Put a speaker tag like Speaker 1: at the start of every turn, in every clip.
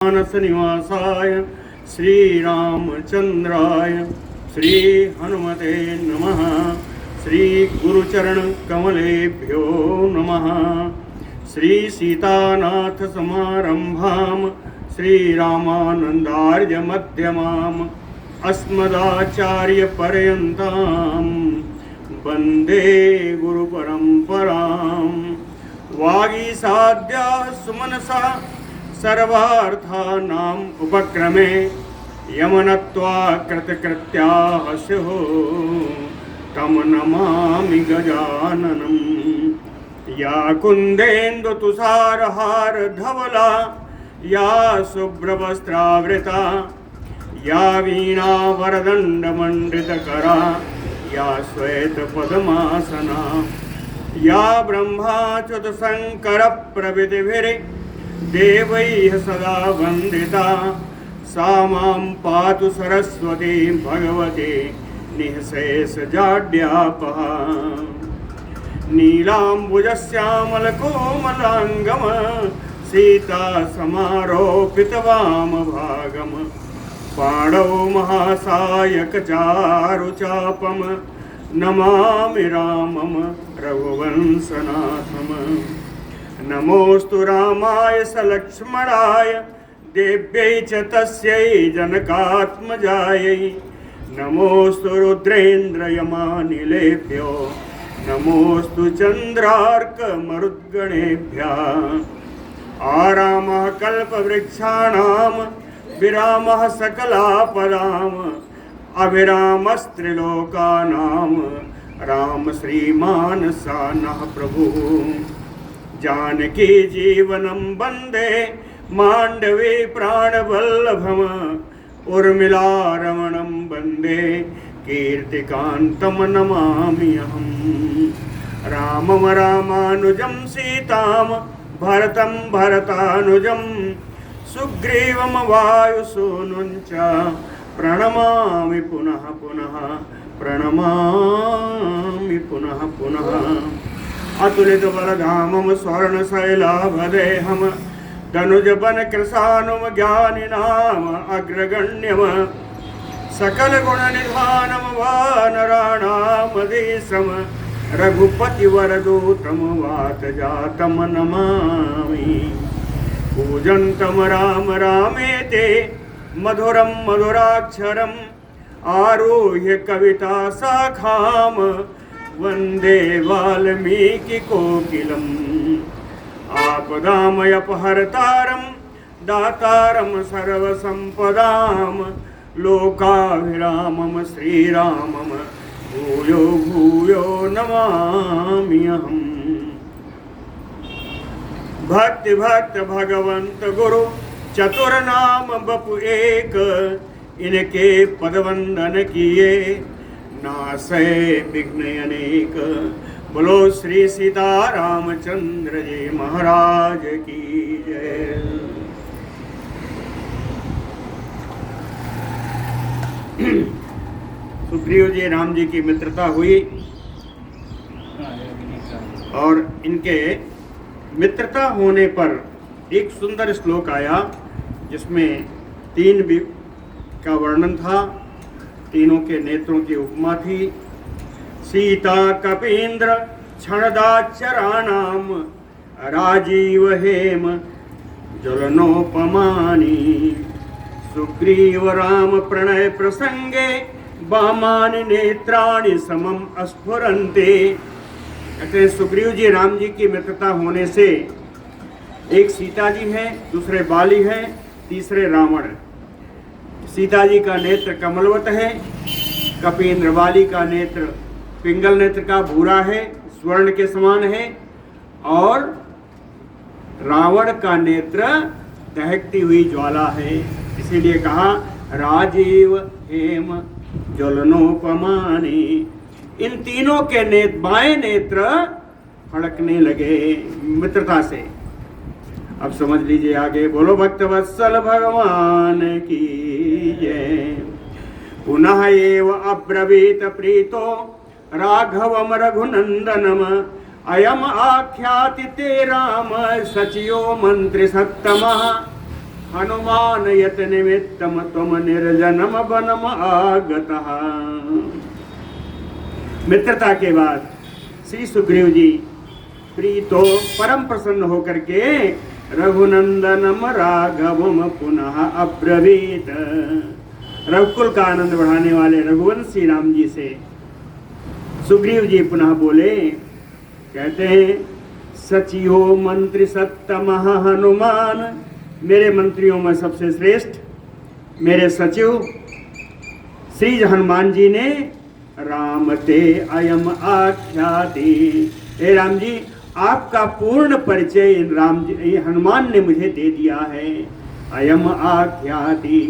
Speaker 1: मानस निवासाय श्रीरामचंद्राय श्री हनुमते नमः। श्री गुरुचरण कमलेभ्यो नमः। श्री सीतानाथ समारंभाम श्रीरामानंदार्य मध्यमाम अस्मदाचार्य पर्यंताम वंदे गुरु परंपराम। वागीसाद्या सुमनसा सर्वार्थानाम् उपक्रमे यमनत्वा कृतकृत्याः स्युः तं नमामि गजाननम्। या कुन्देन्दुतुषारहारधवला या शुभ्रवस्त्रावृता या वीणावरदण्डमण्डितकरा या श्वेतपद्मासना या ब्रह्माच्युतशङ्करप्रभृतिभिर्देवैः सदा वन्दिता सा मां पातु सरस्वती भगवती निःशेषजाड्यापहा। नीलाम्बुजश्यामलकोमलाङ्गम सीता समारोपितवामभागम पाणौ महासायकचारुचापम नमामि रामम रघुवंशनाथम। नमोऽस्तु रामाय सलक्ष्मणाय देव्यै च तस्यै जनकात्मजायै। नमोऽस्तु रुद्रेन्द्रयमानिलेभ्यो नमोऽस्तु चन्द्रार्कमरुद्गणेभ्यः। आरामः कल्पवृक्षाणां विरामः सकलापदाम् अविरामस्त्रिलोकानां राम श्रीमान सानः प्रभुः। जानकी जीवनं वन्दे माण्डवे प्राणवल्लभम् उर्मिला रमणं वन्दे कीर्तिकान्तं नमामि अहम्। रामं रामानुजं सीतां भरतं भरतानुजं सुग्रीवं वायुसूनुं च प्रणमामि पुनः पुनः प्रणमामि पुनः पुनः। अतुलितबलधामं स्वर्णशैलाभदेहं धनुजवनकृशानुं ज्ञानिनाम् अग्रगण्यं सकलगुणनिधानं वानराणामधीशं रघुपतिवरदूतं वातजातं नमामि। पूजन्तं राम रामेति मधुरं मधुराक्षरम् आरुह्य कविता शाखां वन्दे वाल्मीकिकोकिलम्। आपदामयपहर्तारं दातारं सर्वसम्पदां लोकाभिरामं श्रीरामं भूयो भूयो नमामि अहम्। भक्ति भक्त भगवंत गुरु चतुर्नाम बपु एक इनके पदवंदन किए नासै विघ्न अनेक। बोलो श्री सीतारामचंद्र जी महाराज की जय। सुग्रीव जी राम जी की मित्रता हुई और इनके मित्रता होने पर एक सुंदर श्लोक आया जिसमें तीन का वर्णन था, तीनों के नेत्रों की उपमा थी। सीता कपीन्द्र क्षणदाचराणाम राजीव हेम ज्वलनोपमानि सुग्रीव राम प्रणय प्रसंगे वामानि नेत्राणि समम अस्फुरन्ते। कहते सुग्रीव जी राम जी की मित्रता होने से एक सीता जी हैं, दूसरे बाली हैं, तीसरे रावण। सीता जी का नेत्र कमलवत है, कपीन्द्र बाली का नेत्र पिंगल नेत्र का भूरा है, स्वर्ण के समान है, और रावण का नेत्र दहकती हुई ज्वाला है। इसीलिए कहा राजीव हेम ज्वलनोपमानि। इन तीनों के बाएं नेत्र फड़कने लगे मित्रता से। अब समझ लीजिए आगे। बोलो भक्तवत्सल भगवान की जय। पुनः एव अब्रवीत प्रीतो राघवम रघुनंदनम अयम आख्याति ते राम सचियो मंत्री सत्तमः हनुमान यत निमित्तम तुम निर्जनम वनम आगतः। मित्रता के बाद श्री सुग्रीव जी प्रीतो परम प्रसन्न होकर के रघुनंदनम राघवम पुनः अब्रवीत। रघुकुल का आनंद बढ़ाने वाले रघुवंशी राम जी से सुग्रीव जी पुनः बोले, कहते हैं सचियो मंत्री सत्तम हनुमान, मेरे मंत्रियों में सबसे श्रेष्ठ मेरे सचिव श्री हनुमान जी ने राम ते अयम आख्याति, हे राम जी आपका पूर्ण परिचय राम जी हनुमान ने मुझे दे दिया है। अयम आख्याति,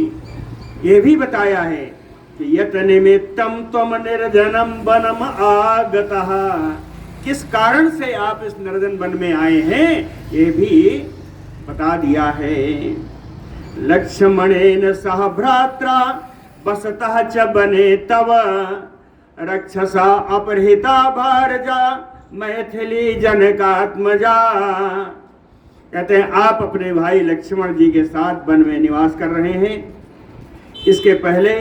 Speaker 1: ये भी बताया है कि यत निमित्तम त्वम निर्जनम वनम आगतः, किस कारण से आप इस निर्जन वन में आए हैं ये भी बता दिया है। लक्ष्मणेन सह भ्रात्रा वसतः च बने तव, रक्षसा अपहृता भारजा मैथिली जनकात्मजा। कहते हैं आप अपने भाई लक्ष्मण जी के साथ वन में निवास कर रहे हैं। इसके पहले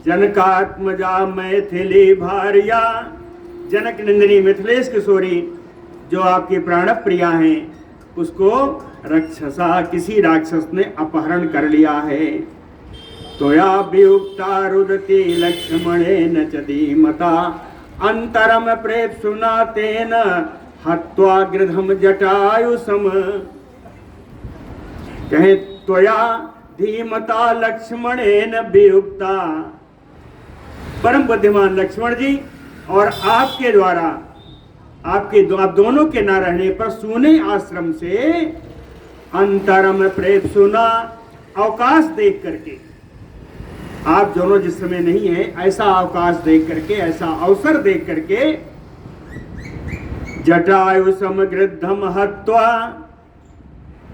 Speaker 1: जनकात्मजा मैथिली भार्या, जनक नंदिनी मिथिलेश किशोरी जो आपकी प्राण प्रिया हैं, उसको रक्षसा किसी राक्षस ने अपहरण कर लिया है। त्वया वियुक्ता रुदति लक्ष्मणेन च धीमता, अंतरम प्रेप्सुना तेन हत्वा गृधम जटायुसम। कहे त्वया धीमता लक्ष्मणेन वियुक्ता, परम बुद्धिमान लक्ष्मण जी और आपके द्वारा आप दोनों के न रहने पर सूने आश्रम से अंतरम प्रेप्सुना, अवकाश देख करके, आप दोनों जिस समय नहीं है ऐसा अवकाश देख करके, ऐसा अवसर देख करके जटायु समगृद्धम हत्वा,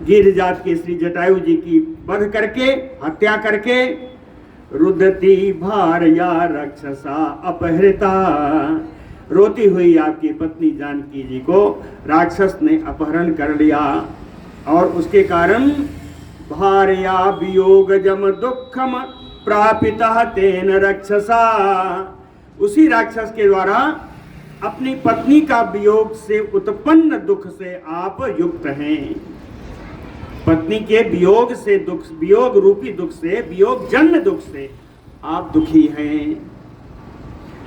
Speaker 1: गिर जात के श्री जटायु जी की वध करके, हत्या करके, रुदती भार्या रक्षसा अपहृता, रोती हुई आपकी पत्नी जानकी जी को राक्षस ने अपहरण कर लिया। और उसके कारण भार्या वियोग जम दुखम प्रापिता तेन रक्षसा, उसी राक्षस के द्वारा अपनी पत्नी का वियोग से उत्पन्न दुख से आप युक्त हैं। पत्नी के वियोग से दुख, वियोग रूपी दुख से, वियोग जन्य दुख से आप दुखी हैं।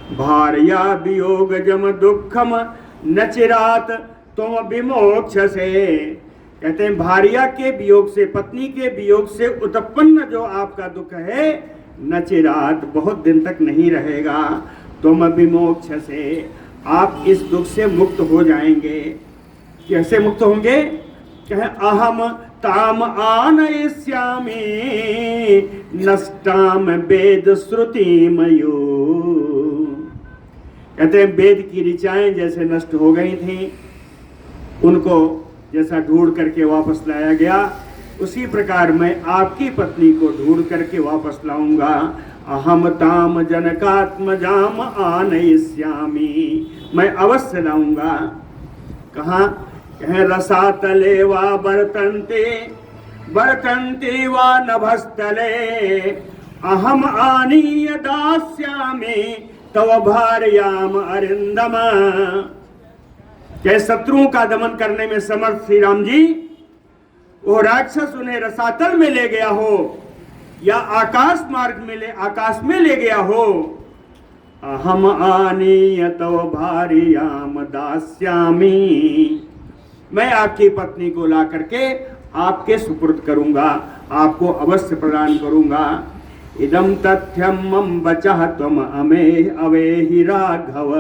Speaker 1: भार्या वियोग जम दुखम न चिरात तुम विमोक्ष से, कहते हैं भार्या के वियोग से, पत्नी के वियोग से उत्पन्न जो आपका दुख है, न चिरात बहुत दिन तक नहीं रहेगा, तुम विमोक्ष से, आप इस दुख से मुक्त हो जाएंगे। कैसे मुक्त होंगे? कहे अहम ताम आनयिष्यामि नष्टाम वेद श्रुति मयो, कहते हैं वेद की ऋचाएं जैसे नष्ट हो गई थी, उनको जैसा ढूंढ करके वापस लाया गया, उसी प्रकार मैं आपकी पत्नी को ढूंढ करके वापस लाऊंगा। अहम ताम जनकात्मजाम आनयिष्यामि, मैं अवश्य लाऊंगा। कहाँ? कहे रसातले वा वर्तन्ते वर्तन्ते वा नभस्तले, अहम आनीय दास्यामि तव भार्याम अरिंदम। क्या शत्रुओं का दमन करने में समर्थ श्री राम जी, वो राक्षस उन्हें रसातल में ले गया हो या आकाश मार्ग में आकाश में ले गया हो, अहम आनीय तव भार्याम दास्यामि, मैं आपकी पत्नी को ला करके आपके सुपुर्द करूंगा, आपको अवश्य प्रदान करूंगा। इदम तथ्यम मम बचह त्वम अमे अवेहि राघव,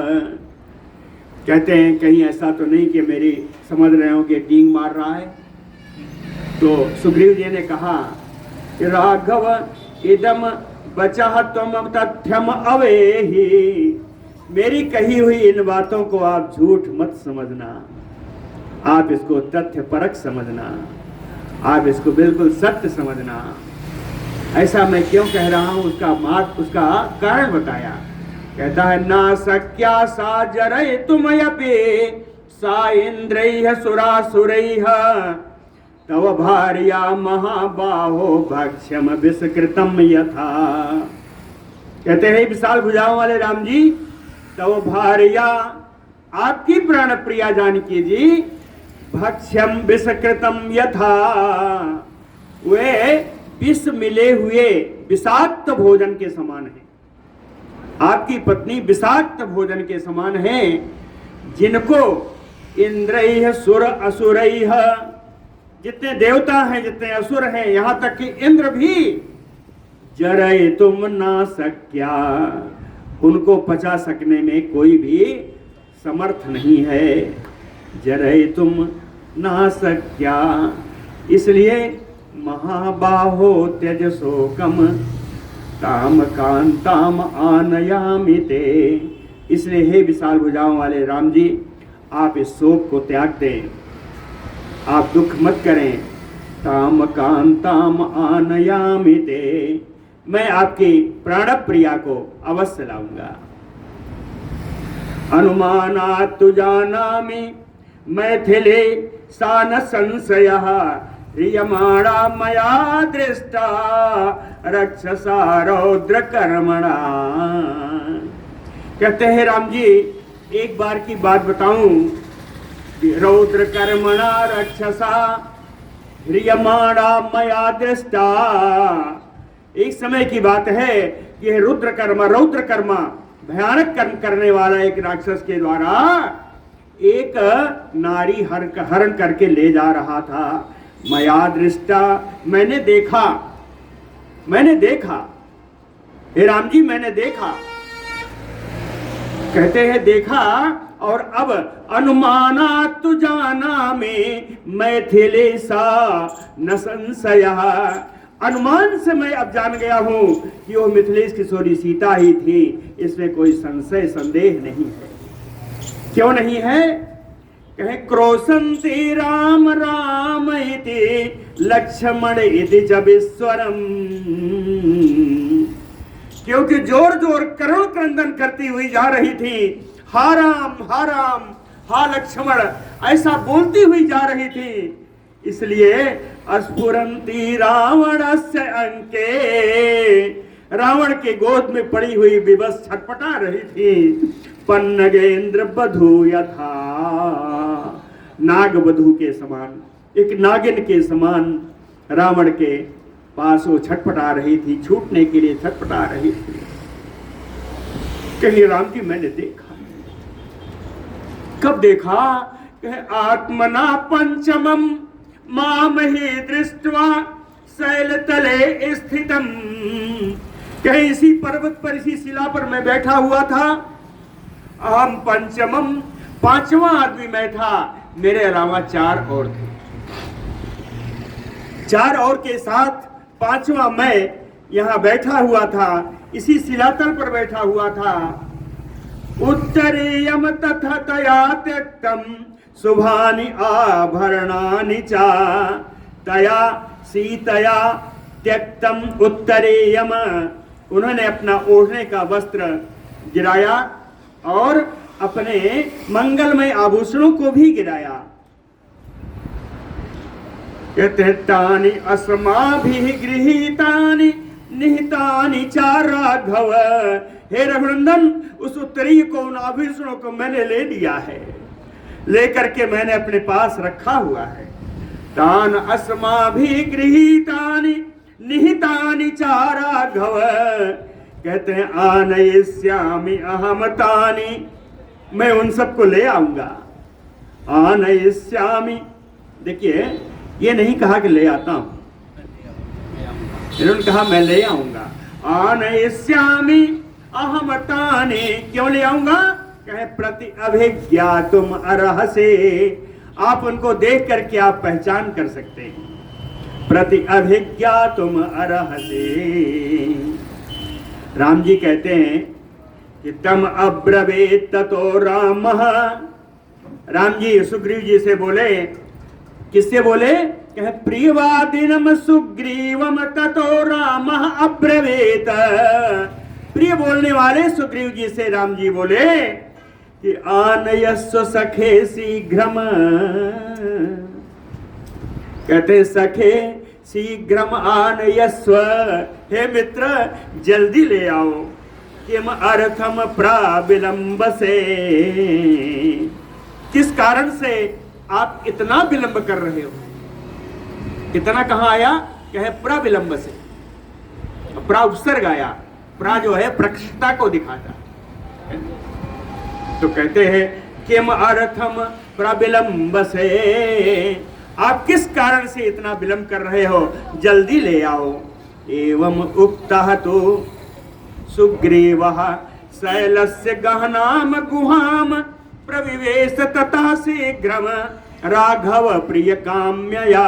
Speaker 1: कहते हैं कहीं ऐसा तो नहीं कि मेरी समझ रहे हो कि डींग मार रहा है। तो सुग्रीव जी ने कहा कि राघव इदम बचह त्वम तथ्यम अवेहि, मेरी कही हुई इन बातों को आप झूठ मत समझना, आप इसको तथ्य परक समझना, आप इसको बिल्कुल सत्य समझना। ऐसा मैं क्यों कह रहा हूं, उसका कारण बताया। कहता है ना सक्या सा जरय तुमयपि सा इंद्रैः सुरासुरैः तव भार्या महाबाहो भक्ष्यम विषकृतम यथा। कहते हैं विशाल भुजाओं वाले राम जी, तव भार्या आपकी प्राण प्रिया जानकी जी, भक्ष्यम विषकृतम यथा, वे विष मिले हुए विषाक्त भोजन के समान है। आपकी पत्नी विषाक्त भोजन के समान है, जिनको इंद्रैः सुर असुरैः, जितने देवता हैं जितने असुर हैं, यहां तक कि इंद्र भी जरय तुम ना सक्या, उनको पचा सकने में कोई भी समर्थ नहीं है। जरय तुम ना सक्या, इसलिए महाबाहो त्यज शोकम ताम कांताम आनयामि ते। इसलिए हे विशाल भुजाओं वाले राम जी, आप इस शोक को त्याग दें, आप दुख मत करें। ताम कांताम आनयामि ते, मैं आपकी प्राण प्रिया को अवश्य लाऊंगा। अनुमानात् तु जानामि मैथिले सा न संशयः, ह्रियमाणा मया दृष्टा रक्षसा रौद्र कर्मणा। कहते हैं राम जी, एक बार की बात बताऊं, रौद्र कर्मणा रक्षसा ह्रियमाणा मया दृष्टा। एक समय की बात है कि रौद्र कर्मा भयानक कर्म करने वाला एक राक्षस के द्वारा एक नारी हरण करके ले जा रहा था। मया दृष्टा, मैंने देखा, हे राम जी मैंने देखा। कहते हैं देखा, और अब अनुमानात् तु जानामि मैथिले सा न संशयः, अनुमान से मैं अब जान गया हूं कि वो मिथिलेश किशोरी सीता ही थी, इसमें कोई संशय संदेह नहीं है। क्यों नहीं है? कहे क्रोशन्ति राम राम इति लक्ष्मण इति च विस्वरम, क्योंकि जोर जोर करुण क्रंदन करती हुई जा रही थी, हा राम हा लक्ष्मण ऐसा बोलती हुई जा रही थी। इसलिए अस्फुरन्ति रावणस्य अंके, रावण के गोद में पड़ी हुई विवश छटपटा रही थी। पन्नगेंद्र बधू यथा, नाग बधू के समान, एक नागिन के समान रावण के पास वो छटपटा रही थी, छूटने के लिए छटपटा रही थी। कहीं राम जी मैंने देखा। कब देखा? कहे आत्मना पंचमम मामहि दृष्ट्वा शैलतले स्थितम। कहे इसी पर्वत पर, इसी शिला पर मैं बैठा हुआ था। अहम पंचमम, पांचवा आदमी मैं था, मेरे अलावा चार और थे। चार और के साथ पांचवा मैं यहां बैठा हुआ था, इसी शिलातल पर बैठा हुआ था। उत्तरेयम तथा तया त्यक्तम शुभानि आभरणानि चा, तया सीतया त्यक्तम उत्तरेयम, उन्होंने अपना ओढ़ने का वस्त्र गिराया और अपने मंगलमय आभूषणों को भी गिराया। कहते तानि अस्माभिः गृहीतानि निहितानि चा राघव। हे रघुनंदन, उस उत्तरीय को, उन आभूषणों को मैंने ले लिया है, लेकर के मैंने अपने पास रखा हुआ है। तान अस्माभिः गृहीतानि निहितानि चा राघव। कहते हैं आनयिष्यामि अहम तानि, मैं उन सबको ले आऊंगा। आनयिष्यामि, देखिए ये नहीं कहा कि ले आता हूं, इन्होंने कहा मैं ले आऊंगा। आनयिष्यामि अहम तानि, क्यों ले आऊंगा? कहे प्रति अभिज्ञातुम अर्हसे, आप उनको देख करके आप पहचान कर सकते हैं। प्रति अभिज्ञातुम अर्हसे। राम जी कहते हैं कि तम अब्रवीत ततो रामः, राम जी सुग्रीव जी से बोले, किससे बोले? कहे प्रियवादिनम सुग्रीवम ततो रामः अब्रवीत, प्रिय बोलने वाले सुग्रीव जी से राम जी बोले कि आनयस्व सखे शीघ्रम, कहते सखे शीघ्रम आनयस्व, हे मित्र जल्दी ले आओ। किम अर्थम प्राविलंब से, किस कारण से आप इतना विलंब कर रहे हो। इतना कहां आया, कहे प्रविलंब से, प्रा उपसर्ग आया, प्रा जो है प्रकृष्टता को दिखाता है। तो कहते हैं किम अर्थम प्रविलंब से, आप किस कारण से इतना विलंब कर रहे हो, जल्दी ले आओ। एवं उक्तः तो सुग्रीवः शैलस्य गहनाम गुहाम प्रविवेश तथा शीघ्रम राघव प्रिय काम्यया।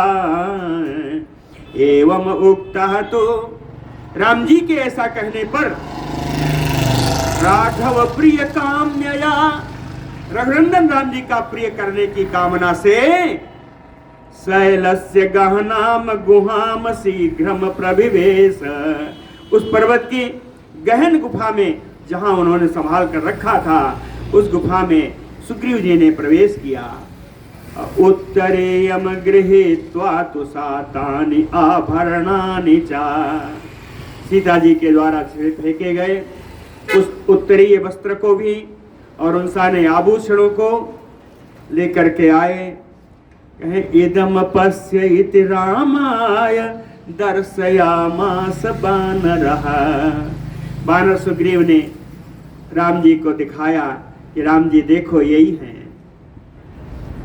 Speaker 1: एवं उक्तः तो, राम जी के ऐसा कहने पर राघव प्रिय काम्यया, रघुनंदन राम जी का प्रिय करने की कामना से शैलस्य गहनाम गुहाम शीघ्रम प्रविवेश, उस पर्वत की गहन गुफा में जहां उन्होंने संभाल कर रखा था, उस गुफा में सुग्रीव जी ने प्रवेश किया। उत्तरेयम गृहीत्वा तु सातानि आभरणानि च, सीता जी के द्वारा फेंके गए उस उत्तरीय वस्त्र को भी और उन सारे आभूषणों को लेकर के आए। कहे इदम पश्य इति रामाय दर्शयामास बानरः, बानर सुग्रीव ने राम जी को दिखाया कि राम जी देखो यही हैं।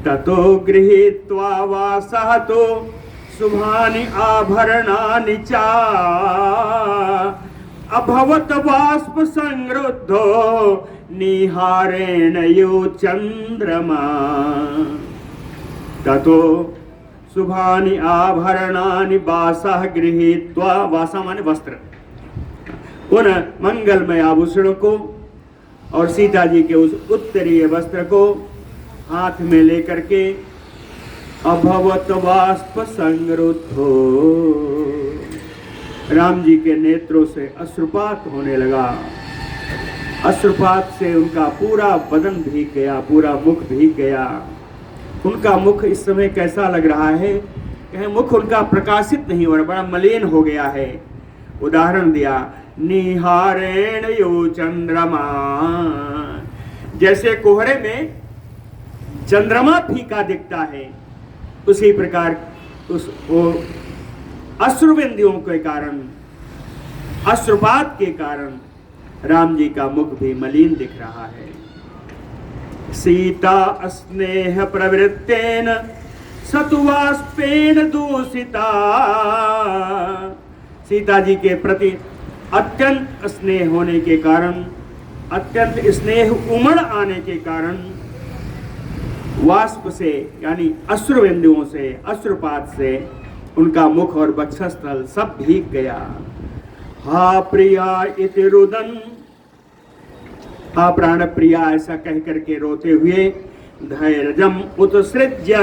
Speaker 1: ततो गृहीत्वा वासः तो शुभानि आभरणानि च अभवत बाष्प संरुद्धो निहारेण यो चंद्रमा। ततो शुभानि आभरणानि वासः गृहीत्वा, वासा माने वस्त्र, उन मंगलमय आभूषणों को और सीता जी के उस उत्तरीय वस्त्र को हाथ में लेकर के अभवत बाष्प संरुद्धो, राम जी के नेत्रों से अश्रुपात होने लगा। अश्रुपात से उनका पूरा बदन भीग गया, पूरा मुख भीग गया। उनका मुख इस समय कैसा लग रहा है, कहे मुख उनका प्रकाशित नहीं हो रहा, बड़ा मलिन हो गया है। उदाहरण दिया, निहारेण यो चंद्रमा, जैसे कोहरे में चंद्रमा फीका दिखता है, उसी प्रकार उस अश्रुबिंदुओं के कारण, अश्रुपात के कारण राम जी का मुख भी मलिन दिख रहा है। सीता स्नेह प्रवृत्तेन सतुवाष्पेन दूषिता, सीता जी के प्रति अत्यंत स्नेह होने के कारण, अत्यंत स्नेह उमड़ आने के कारण वाष्प से यानी अश्रुबिंदुओं से, अश्रुपात से उनका मुख और वक्षस्थल सब भीग गया। हा प्रिया इति रुदन, हा प्राण प्रिया ऐसा कह करके रोते हुए धैर्यम उत्सृज्य,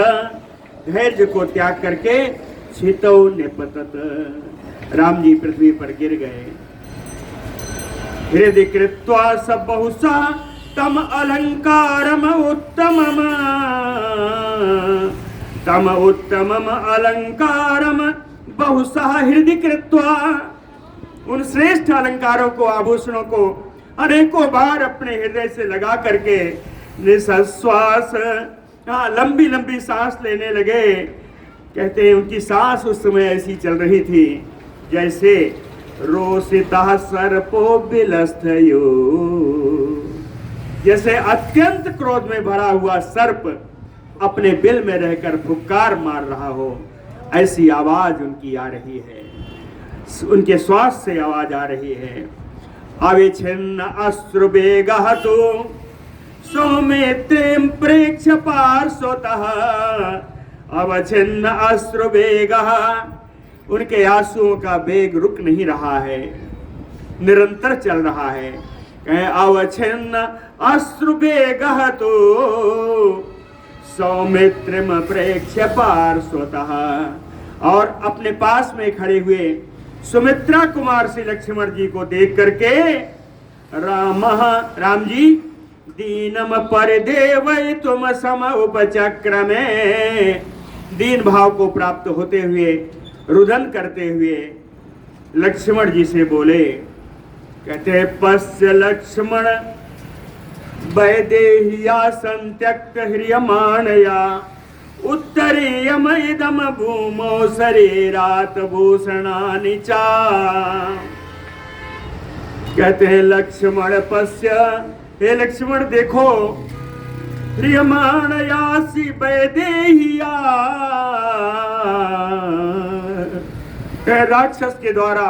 Speaker 1: धैर्य को त्याग करके छितौ निपतत, राम जी पृथ्वी पर गिर गए। हृदय कृत्वा सब बहुसा तम अलंकारम उत्तमम, तम उत्तमम अलंकारम बहुसा हृदय कृत्वा, उन श्रेष्ठ अलंकारों को, आभूषणों को अनेकों बार अपने हृदय से लगा करके निश्वास, लंबी लंबी सांस लेने लगे। कहते हैं उनकी सांस उस समय ऐसी चल रही थी जैसे रोसिता सर्पो बिलस्थयो, जैसे अत्यंत क्रोध में भरा हुआ सर्प अपने बिल में रहकर फुफकार मार रहा हो, ऐसी आवाज उनकी आ रही है, उनके श्वास से आवाज आ रही है। अविच्छिन्न अश्रुवेगः तु सौमित्रीं प्रेक्ष्य पार्श्वतः, अवच्छिन्न अश्रुवेगः, उनके आंसुओं का वेग रुक नहीं रहा है, निरंतर चल रहा है। कहे अवच्छिन्न अश्रुवेगः तु सौमित्रीं प्रेक्ष्य पार्श्वतः, और अपने पास में खड़े हुए सुमित्रा कुमार श्री लक्ष्मण जी को देख करके राम जी दीनम परिदेवै तुम सम उपचक्रमे, दीन भाव को प्राप्त होते हुए रुदन करते हुए लक्ष्मण जी से बोले, कहते पश्य लक्ष्मण वैदेह्या संत्यक्त ह्रियमाणया उत्तरीयम इदम भूमौ शरीरात भूषणानि चा। कहते हैं लक्ष्मण पश्य, हे लक्ष्मण देखो, ह्रियमाणयासि वैदेह्या, राक्षस के द्वारा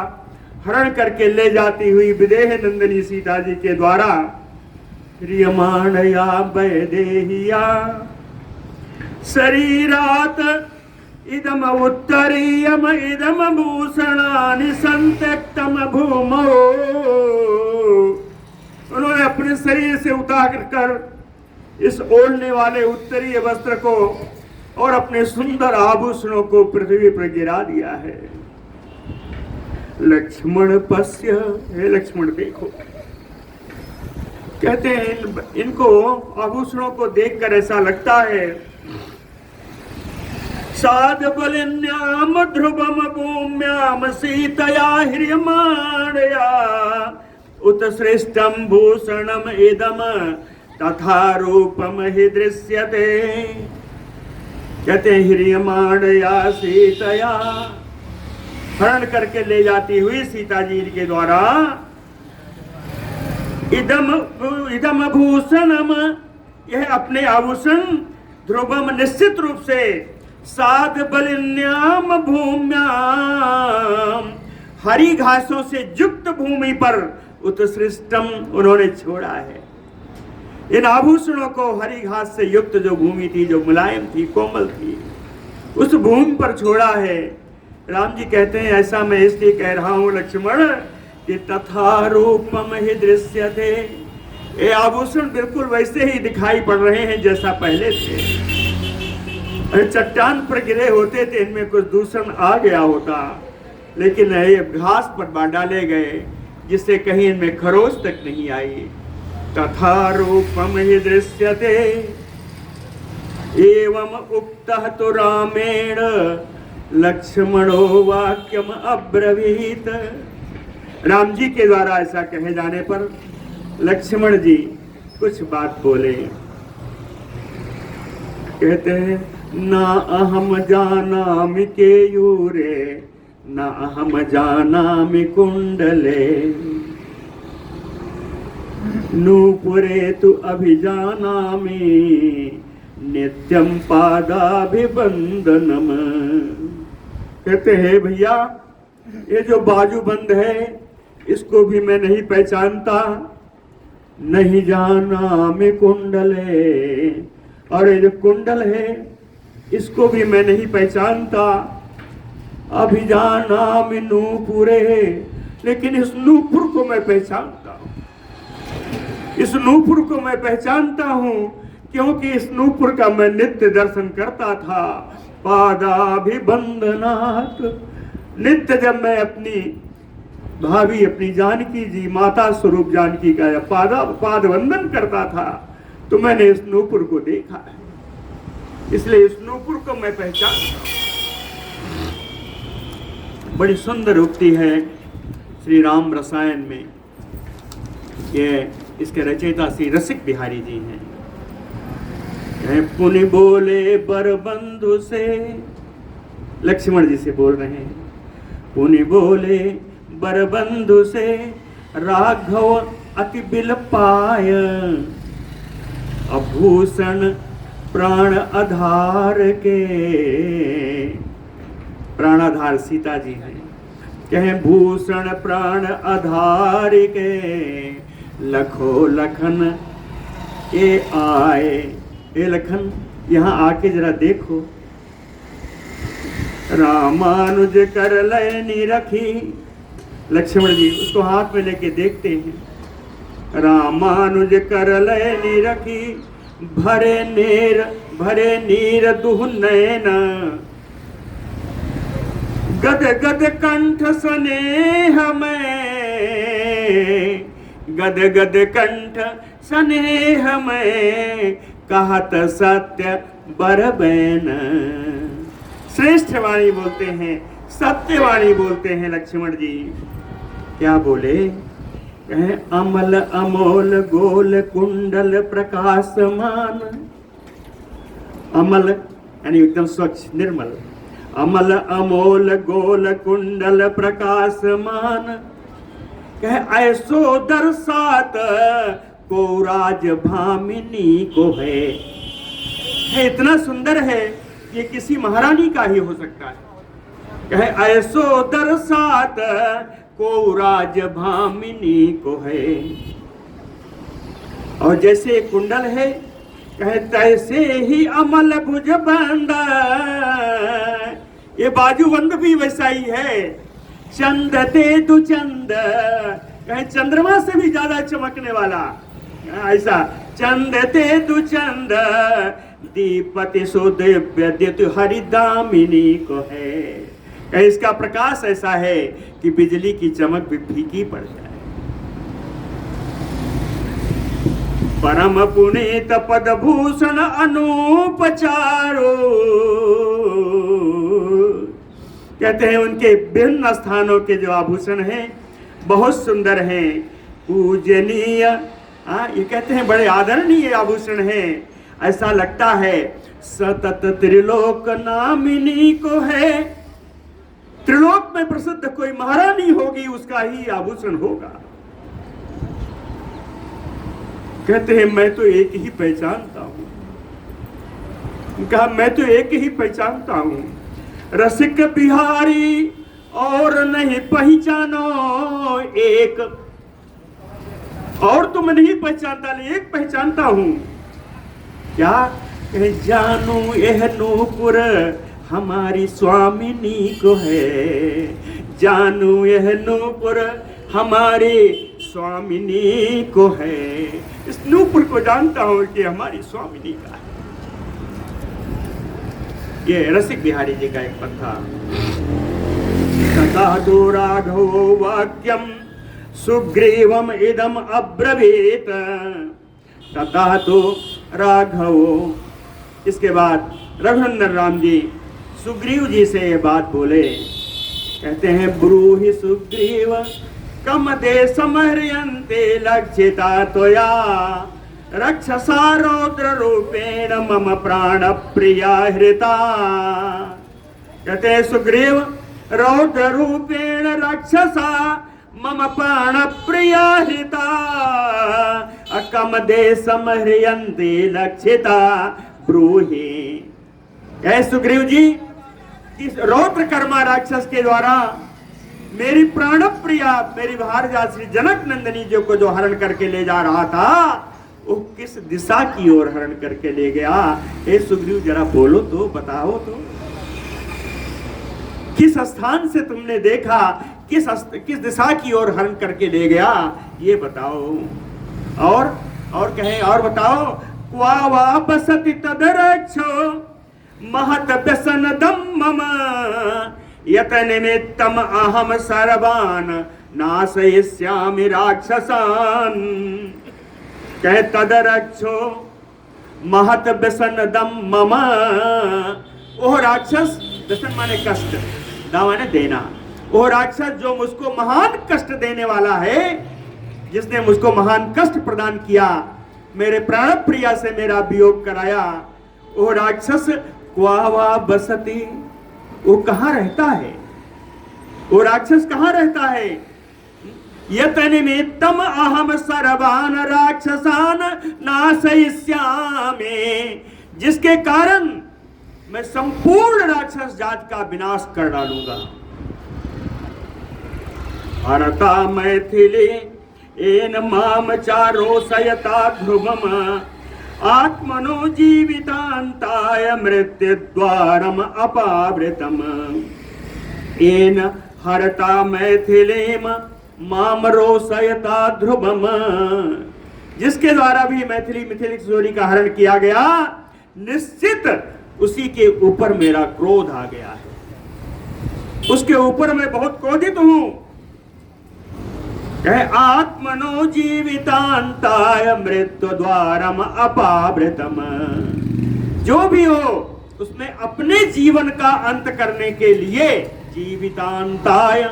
Speaker 1: हरण करके ले जाती हुई विदेह नंदिनी सीता जी के द्वारा ह्रियमाणया वैदेह्या शरीरात इदम उत्तरीयम इदम भूषणानि संत्यक्तम भूमौ। उन्होंने अपने शरीर से उतार कर इस ओढ़ने वाले उत्तरीय वस्त्र को और अपने सुंदर आभूषणों को पृथ्वी पर गिरा दिया है। लक्ष्मण पश्य, हे लक्ष्मण देखो। कहते हैं इनको आभूषणों को देखकर ऐसा लगता है, साध बलिन्याम ध्रुवम भूम्याम सीतया ह्रियमाणया उत्सृष्टम भूषणम इदम तथा रूपम हि दृश्यते। कहते ह्रियमाणया सीतया, हरण करके ले जाती हुई सीता जी के द्वारा इदम भूषणम, यह अपने आभूषण ध्रुवम निश्चित रूप से साध बलिन्याम भूम्याम, हरी घासों से युक्त भूमि पर उत्सृष्टम उन्होंने छोड़ा है। इन आभूषणों को हरी घास से युक्त जो भूमि थी, जो मुलायम थी, कोमल थी, उस भूमि पर छोड़ा है। राम जी कहते हैं ऐसा मैं इसलिए कह रहा हूं लक्ष्मण कि तथा रूपम ही दृश्यते, ये आभूषण बिल्कुल वैसे ही दिखाई पड़ रहे हैं जैसा पहले थे। चट्टान पर गिरे होते थे, इनमें कुछ दूषण आ गया होता, लेकिन ये घास पर डाले गए जिससे कहीं इनमें खरोच तक नहीं आई। तथा रूपम ही दृश्यते एवं उक्तः तो रामेण लक्ष्मणो वाक्यम अब्रवीत। राम जी के द्वारा ऐसा कहे जाने पर लक्ष्मण जी कुछ बात बोले। कहते हैं ना अहम जानामि केयूरे न अहम जानामि कुंडले नूपुरे तु अभिजानामि नित्यं पादाभिवंदनम। कहते हैं भैया ये जो बाजूबंद है इसको भी मैं नहीं पहचानता, नहीं जाना मैं कुंडले, और ये जो कुंडल है इसको भी मैं नहीं पहचानता। अभिजाना मैं नूपुरे, लेकिन इस नूपुर को मैं पहचानता हूँ, इस नूपुर को मैं पहचानता हूँ क्योंकि इस नूपुर का मैं नित्य दर्शन करता था। पादाभिवंदनात्, नित्य जब मैं अपनी भाभी अपनी जानकी जी माता स्वरूप जानकी का पाद वंदन करता था तो मैंने इस नूपुर को देखा है, इसलिए इस नूपुर को मैं पहचानता हूँ। बड़ी सुंदर उक्ति है श्री राम रसायन में, ये इसके रचयिता श्री रसिक बिहारी जी हैं। पुनि बोले बरबंधु से, लक्ष्मण जी से बोल रहे हैं, पुनि बोले बरबंधु से राघव अति बिलपाय आभूषण प्राण आधार के। प्राणाधार सीता जी हैं, कहें भूषण प्राण आधार के लखो लखन ये आए। ए लखन यहाँ आके जरा देखो, रामानुज कर लयनी रखी। लक्ष्मण जी उसको हाथ में लेके देखते हैं, रामानुज कर लयनी रखी भरे नीर दुह नयन गद गद कंठ स्नेह में, गद गद कंठ स्नेह में कहत सत्य बरबैन। श्रेष्ठ वाणी बोलते हैं, सत्यवाणी बोलते हैं लक्ष्मण जी। क्या बोले? कहे अमल अमोल गोल कुंडल प्रकाशमान। अमल यानी एकदम स्वच्छ निर्मल। अमल अमोल गोल कुंडल प्रकाशमान। कहे ऐसो दर्शात को राज भामिनी को है। इतना सुंदर है, ये किसी महारानी का ही हो सकता है। कहे ऐसो दर्शात को राज भामिनी को है। और जैसे कुंडल है, कहे तैसे ही अमल भुजबंद। ये बाजूबंद भी वैसा ही है। चंद ते तु चंद, कहे चंद्रमा से भी ज्यादा चमकने वाला ऐसा। चंद ते तु चंद दीपति सुदिव्य दित हरिदामिनी को है। इसका प्रकाश ऐसा है कि बिजली की चमक भी फीकी पड़ जाए। परम पुनीत पद भूषण अनूपचारो। कहते हैं उनके विभिन्न स्थानों के जो आभूषण हैं बहुत सुंदर हैं, पूजनीय। ये कहते हैं बड़े आदरणीय आभूषण हैं। ऐसा लगता है सतत त्रिलोक नामिनी को है। त्रिलोक में प्रसिद्ध कोई महारानी होगी, उसका ही आभूषण होगा। कहते हैं मैं तो एक ही पहचानता हूं। कहा मैं तो एक ही पहचानता हूं, रसिक बिहारी और नहीं पहचानो एक। और तो मैं नहीं पहचानता, एक पहचानता हूं। क्या? कहे जानू यह नूपुर हमारी स्वामिनी को है। जानू यह नूपुर हमारी स्वामिनी को है। इस नूपुर को जानता हूं कि हमारी स्वामिनी का है। ये रसिक बिहारी जी का एक पद था। तथा तो राघवो वाक्यम सुग्रीवम इदम अब्रवीत। तथा तो राघवो, इसके बाद रघुनंदन राम जी सुग्रीव जी से ये बात बोले। कहते हैं ब्रूहि सुग्रीव कम दे समर्यन्ते लक्षिता त्वया रक्षसा रौद्र रूपेण मम प्राण प्रिया हृता। कहते हैं सुग्रीव रौद्र रूपेण रक्षसा मम प्राण प्रिया हृता कम दे समर्यन्ते लक्षिता ब्रूहि। कहे सुग्रीव जी, इस रौद्र कर्मा राक्षस के द्वारा मेरी प्राण प्रिया, मेरी भारजा श्री जनक नंदिनी जी को जो हरण करके ले जा रहा था, वो किस दिशा की ओर हरण करके ले गया? हे सुग्रीव जरा बोलो तो, बताओ तो, किस स्थान से तुमने देखा, किस दिशा की ओर हरण करके ले गया, ये बताओ। और कहे और बताओ। क्वा वा बसति तदरक्षो महत व्यसन दम मम यत निमित्तम अहम सर्वान नाशयिष्यामि राक्षसान। कहे तदरक्षो महत व्यसन दम मम। ओह राक्षस, व्यसन माने कष्ट, दा माने देना। ओह राक्षस जो मुझको महान कष्ट देने वाला है, जिसने मुझको महान कष्ट प्रदान किया, मेरे प्राण प्रिया से मेरा वियोग कराया, ओह राक्षस क्वा वा बसति, वो कहाँ रहता है? वो राक्षस कहाँ रहता है? यत निमित्तम अहम सर्वान राक्षसान नाशयिष्यामि, जिसके कारण मैं संपूर्ण राक्षस जात का विनाश कर डालूंगा। भारता मैथिली एन माम चारो सयता ध्रुवम आत्मनो जीवितांताय मृत्युद्वारम अपावृतम एन हरता मैथिलीम माम रोसयता ध्रुवम। जिसके द्वारा भी मैथिली मिथिलेश्वरी का हरण किया गया, निश्चित उसी के ऊपर मेरा क्रोध आ गया है, उसके ऊपर मैं बहुत क्रोधित हूं। कहे आत्मनो जीवितांताय मृत्यु द्वारम अपावृतम। जो भी हो, उसमें अपने जीवन का अंत करने के लिए जीवितांताय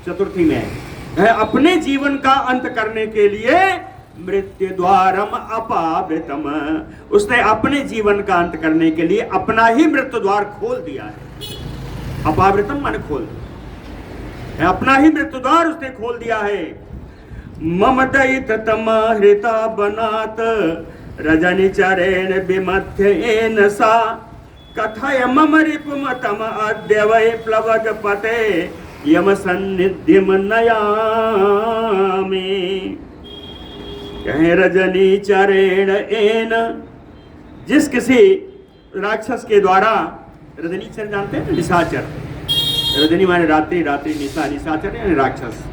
Speaker 1: चतुर्थी में है, अपने जीवन का अंत करने के लिए मृत्यु द्वारम अपावृतम, उसने अपने जीवन का अंत करने के लिए अपना ही मृत्यु द्वार खोल दिया है। अपावृतम माने खोल दिया, अपना ही मृत्यु द्वार उसने खोल दिया है। मम दयित तम हृता बनात रजनी चरेण विमध्येन सा कथय मम रिपुमतम अद्य वै प्लवग पते यम सन्निधिम नयामि। कहे रजनी चरेण एन, जिस किसी राक्षस के द्वारा, रजनीचर जानते हैं निशाचर, रजनी माने रात्रि, रात्रि निशा, निशाचर यानी राक्षस।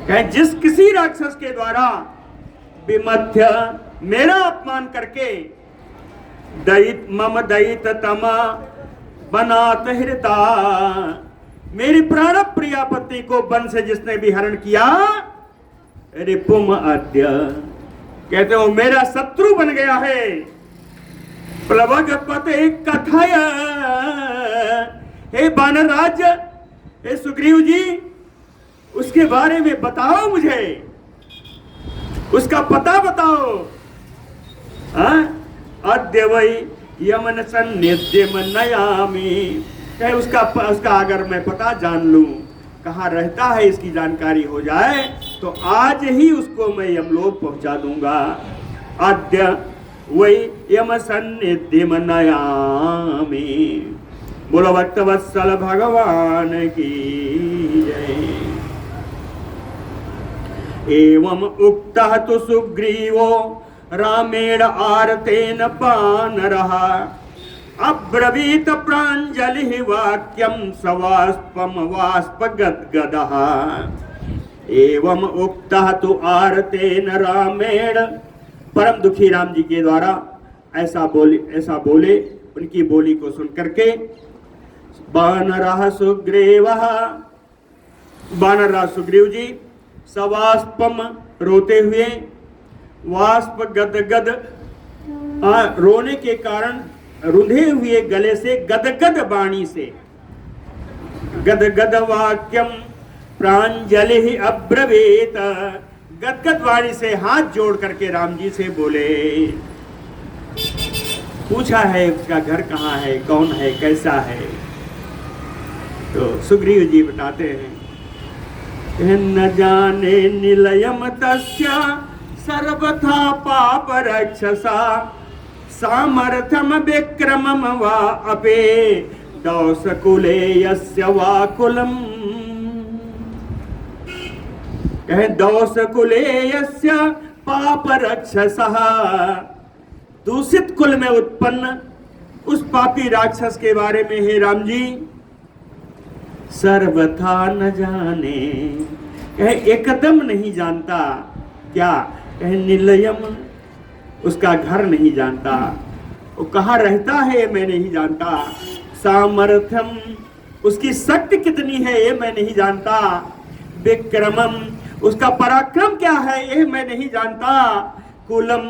Speaker 1: कहे जिस किसी राक्षस के द्वारा विमध्य मेरा अपमान करके दयित मम दयित तमा बनात हृता, मेरी प्राण प्रिया पत्नी को वन से जिसने भी हरण किया, रिपुम अद्य, कहते हो मेरा शत्रु बन गया है। प्लवग पते कथय, हे बानर राज, हे सुग्रीव जी, उसके बारे में बताओ, मुझे उसका पता बताओ। अद्य वै यमन सन्निध्यम नयामि, कहे उसका अगर मैं पता जान लूं, कहाँ रहता है, इसकी जानकारी हो जाए तो आज ही उसको मैं यमलोक पहुंचा दूंगा। अद्य वै यम सन्निधिम नयामि। बोलो भक्तवत्सल भगवान की जय। एवं उक्तः तु सुग्रीवो रामेण आरतेन वानरः अब्रवीत प्राञ्जलिः वाक्यं सवास्पम वास्प गद्गदः। एवं उक्तः तु आरतेन रामेण, परम दुखी राम जी के द्वारा ऐसा बोले, उनकी बोली को सुन करके वानरः सुग्रीवः, वानरः सुग्रीव जी सवास्पम रोते हुए, वास्प गदगद रोने के कारण रुंधे हुए गले से, गदगद वाणी से, गदगद वाक्यम प्रांजलि अब्रवीत, गदगद वाणी से हाथ जोड़ करके राम जी से बोले। पूछा है उसका घर कहाँ है, कौन है, कैसा है। तो सुग्रीव जी बताते हैं, न जाने निलयम तस्या सर्वथा पाप रक्षसा सामर्थ्यम विक्रमम वा अपे दौसकुले यस्य वा कुलम। कहे दौसकुले यस्य पाप रक्षसः, दूषित कुल में उत्पन्न उस पापी राक्षस के बारे में है राम जी सर्वथा न जाने, कहे एकदम नहीं जानता। क्या कहे निलयम, उसका घर नहीं जानता, वो कहाँ रहता है मैं नहीं जानता। सामर्थ्यम, उसकी शक्ति कितनी है ये मैं नहीं जानता। विक्रमम, उसका पराक्रम क्या है ये मैं नहीं जानता। कुलम,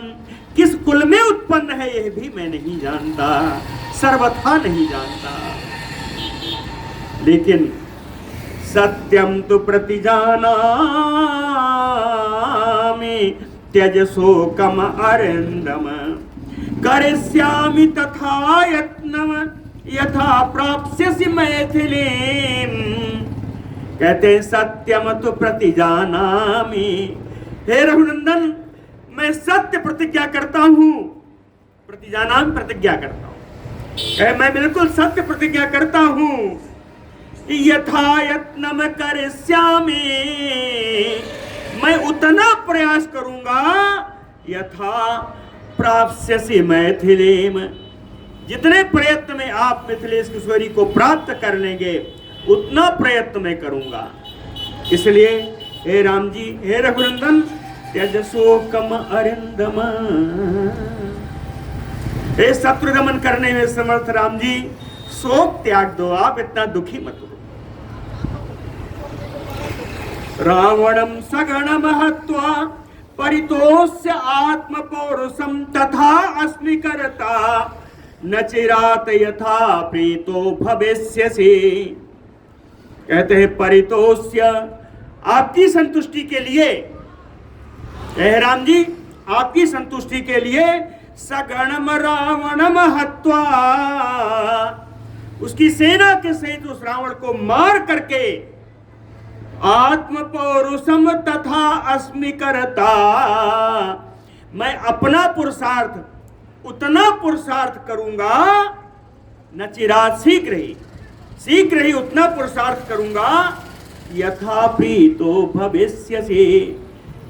Speaker 1: किस कुल में उत्पन्न है यह भी मैं नहीं जानता, सर्वथा नहीं जानता। लेकिन सत्यम तो प्रतिजानामि त्यज शोकम अरिंदम करिष्यामि तथा यत्नम यथा प्राप्स्यसि मैथिलीम। कहते हैं सत्यम तो प्रतिजानामि, हे रघुनंदन मैं सत्य प्रतिज्ञा करता हूं। प्रतिजानामि, प्रतिज्ञा करता हूं, मैं बिल्कुल सत्य प्रतिज्ञा करता हूं। यथा यत्नम करिष्यामि, मैं उतना प्रयास करूंगा। यथा प्राप्स्यसि मैथिलीम, जितने प्रयत्न में आप मिथिलेश किशोरी को प्राप्त कर लेंगे उतना प्रयत्न मैं करूंगा। इसलिए हे राम जी, हे रघुनंदन त्यज शोकम अरिंदम, हे शत्रु दमन करने में समर्थ राम जी शोक त्याग दो, आप इतना दुखी मत हो। रावणम सगणम हत्वा परितोष्य आत्म पौरुषम तथा अस्मि करता न चिरात यथा प्रीतो भविष्यसि। कहते हैं परितोष्य, आपकी संतुष्टि के लिए, हे राम जी आपकी संतुष्टि के लिए सगणम रावणम हत्वा, उसकी सेना के सहित उस रावण को मार करके आत्म पौरुषम तथा अस्मि करता, मैं अपना पुरुषार्थ उतना पुरुषार्थ करूंगा, न चिरात शीघ्र ही उतना पुरुषार्थ करूंगा, यथा प्रीतो भविष्यसि,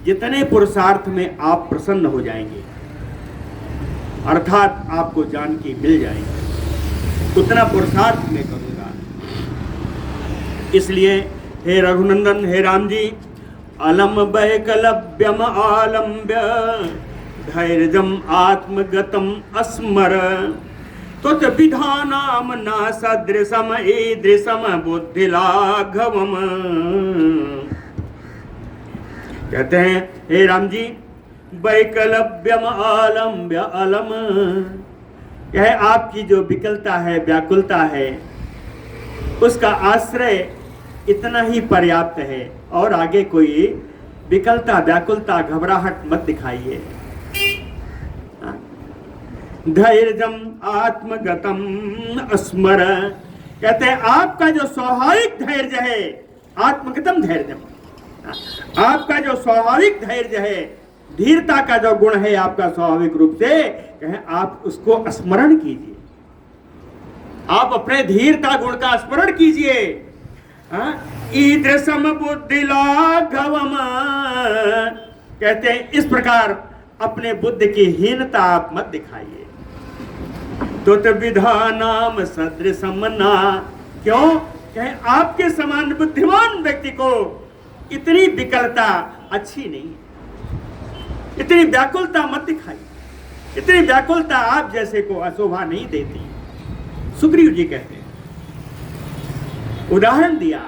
Speaker 1: जितने पुरुषार्थ में आप प्रसन्न हो जाएंगे, अर्थात आपको जानकी मिल जाएंगे, उतना पुरुषार्थ मैं करूंगा। इसलिए हे रघुनंदन, हे राम जी, अलम वैकलव्यम आलम्ब्य धैर्यम आत्मगतम अस्मर त्वत् विधानाम न सदृशम ईदृशम बुद्धि लाघवम। कहते हैं हे राम जी, वैकलव्यम आलम्ब्य अलम, यह आपकी जो विकलता है, व्याकुलता है, उसका आश्रय इतना ही पर्याप्त है, और आगे कोई विकलता, व्याकुलता, घबराहट मत दिखाइए। धैर्यम आत्मगतम अस्मर, कहते हैं आपका जो स्वाभाविक धैर्य है, आत्मगतम धैर्यम, आपका जो स्वाभाविक धैर्य है, धीरता का जो गुण है आपका स्वाभाविक रूप से, कहें आप उसको स्मरण कीजिए, आप अपने धीरता गुण का स्मरण कीजिए। ईदृशम बुद्धि लाघवम, कहते हैं इस प्रकार अपने बुद्धि की हीनता आप मत दिखाइए। तो विधानाम सदृशम ना, क्यों? कहें आपके समान बुद्धिमान व्यक्ति को इतनी विकलता अच्छी नहीं, इतनी व्याकुलता मत दिखाइए, इतनी व्याकुलता आप जैसे को अशोभा नहीं देती। सुग्रीव जी कहते हैं, उदाहरण दिया,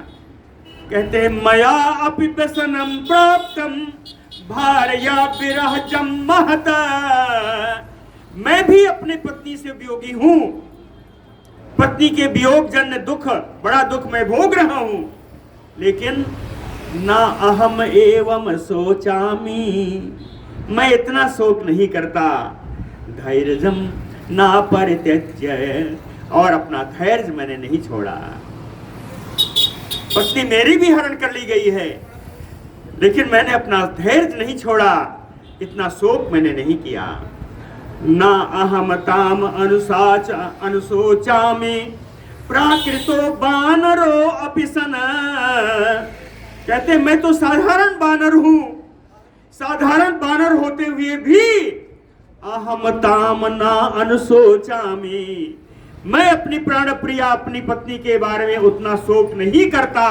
Speaker 1: कहते हैं मया अपि व्यसनम प्राप्तम भार्या विरहजम महत, मैं भी अपनी पत्नी से वियोगी हूं, पत्नी के वियोग जन्य दुख, बड़ा दुख मैं भोग रहा हूं, लेकिन ना अहम एवं सोचामी, मैं इतना शोक नहीं करता। धैर्यम ना परित्यज्य, और अपना धैर्य मैंने नहीं छोड़ा। पत्नी मेरी भी हरण कर ली गई है, लेकिन मैंने अपना धैर्य नहीं छोड़ा, इतना शोक मैंने नहीं किया। ना अहम ताम अनुशोचामि प्राकृतो बानरो अपि सन, कहते मैं तो साधारण बानर हूं, साधारण बानर होते हुए भी अहम ताम ना अनुशोचामि, मैं अपनी प्राण प्रिया अपनी पत्नी के बारे में उतना शोक नहीं करता।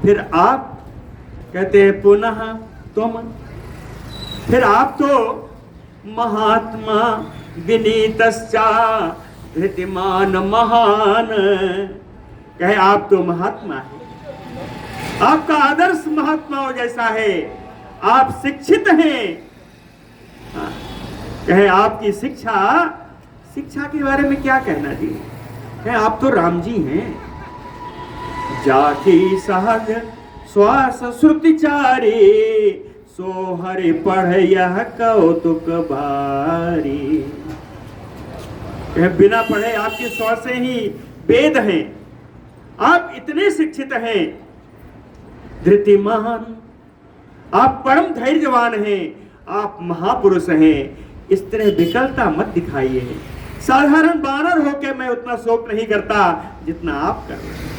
Speaker 1: फिर आप कहते हैं पुनः तुम, फिर आप तो महात्मा विनीतश्चा धृतिमान महान, कहे आप तो महात्मा है, आपका आदर्श महात्माओं जैसा है, आप शिक्षित हैं। कहे आपकी शिक्षा के बारे में क्या कहना जी, कहे आप तो राम जी हैं। जाति सहज श्वास श्रुतिचारी, सो हरि पढ़ यह कौतुक भारी, बिना पढ़े आपके स्वर से ही वेद हैं, आप इतने शिक्षित हैं, धृतिमान, आप परम धैर्यवान हैं, आप महापुरुष हैं, इस तरह विकलता मत दिखाइए। साधारण बानर होकर मैं उतना शोक नहीं करता जितना आप कर रहे हैं।